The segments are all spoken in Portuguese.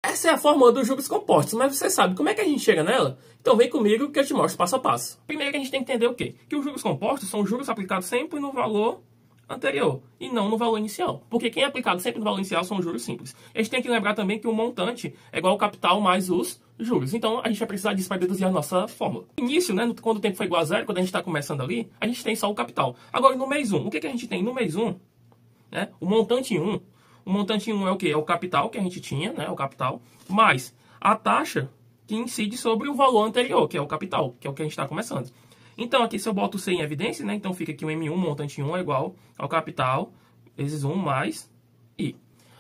Essa é a fórmula dos juros compostos, mas você sabe como é que a gente chega nela? Então vem comigo que eu te mostro passo a passo. Primeiro a gente tem que entender o quê? Que os juros compostos são juros aplicados sempre no valor anterior e não no valor inicial. Porque quem é aplicado sempre no valor inicial são juros simples. A gente tem que lembrar também que o montante é igual ao capital mais os juros. Então a gente vai precisar disso para deduzir a nossa fórmula. No início, né, quando o tempo foi igual a zero, quando a gente está começando ali, a gente tem só o capital. Agora no mês 1, o que a gente tem no mês 1? Né, o montante 1. O montante 1 é o quê? É o capital que a gente tinha, né, o capital, mais a taxa que incide sobre o valor anterior, que é o capital, que é o que a gente está começando. Então, aqui se eu boto o C em evidência, né? Então fica aqui o M1, montante 1 é igual ao capital, vezes 1 mais I.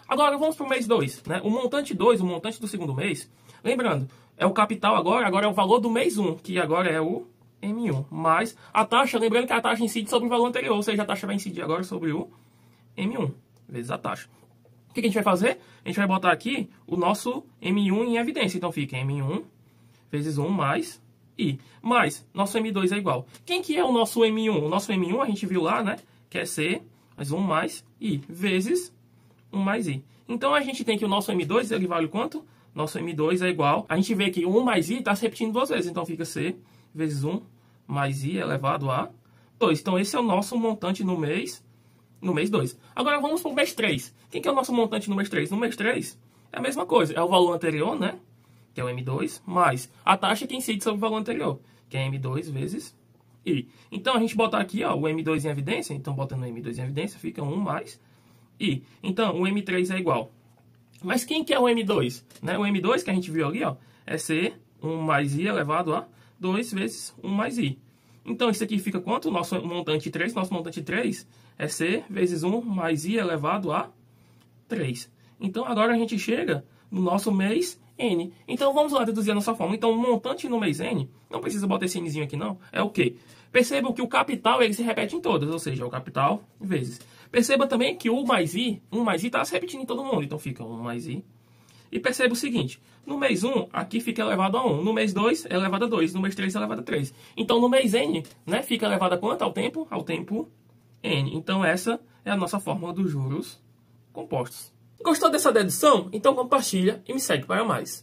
Agora vamos para o mês 2, né? O montante 2, o montante do segundo mês, lembrando, é o capital agora é o valor do mês 1, que agora é o M1, mais a taxa, lembrando que a taxa incide sobre o valor anterior, ou seja, a taxa vai incidir agora sobre o M1, vezes a taxa. O que a gente vai fazer? A gente vai botar aqui o nosso M1 em evidência, então fica M1 vezes 1 mais I. Mas nosso M2 é igual. Quem que é o nosso M1? O nosso M1 a gente viu lá, né? Que é C mais 1 mais I, vezes 1 mais I. Então a gente tem que o nosso M2, ele vale quanto? Nosso M2 é igual... A gente vê que 1 mais I está se repetindo duas vezes. Então fica C vezes 1 mais I elevado a 2. Então esse é o nosso montante no mês 2. Agora vamos para o mês 3. Quem que é o nosso montante no mês 3? No mês 3 é a mesma coisa. É o valor anterior, né? Que é o M2, mais a taxa que incide sobre o valor anterior, que é M2 vezes I. Então, a gente botar aqui ó, o M2 em evidência, então botando o M2 em evidência, fica 1 mais I. Então, o M3 é igual. Mas quem que é o M2? Né? O M2 que a gente viu ali, ó, é C, 1 mais I elevado a 2 vezes 1 mais I. Então, isso aqui fica quanto? Nosso montante 3, nosso montante 3 é C vezes 1 mais I elevado a 3. Então, agora a gente chega no nosso mês N. Então, vamos lá deduzir a nossa fórmula. Então, o montante no mês N, não precisa botar esse Nzinho aqui não, é o quê? Percebam que o capital ele se repete em todas, ou seja, é o capital vezes. Perceba também que o 1 mais I está se repetindo em todo mundo, então fica 1 mais I. E perceba o seguinte, no mês 1, aqui fica elevado a 1, no mês 2 é elevado a 2, no mês 3 é elevado a 3. Então, no mês N, né, fica elevado a quanto? Ao tempo? Ao tempo N. Então, essa é a nossa fórmula dos juros compostos. Gostou dessa dedução? Então compartilha e me segue para mais.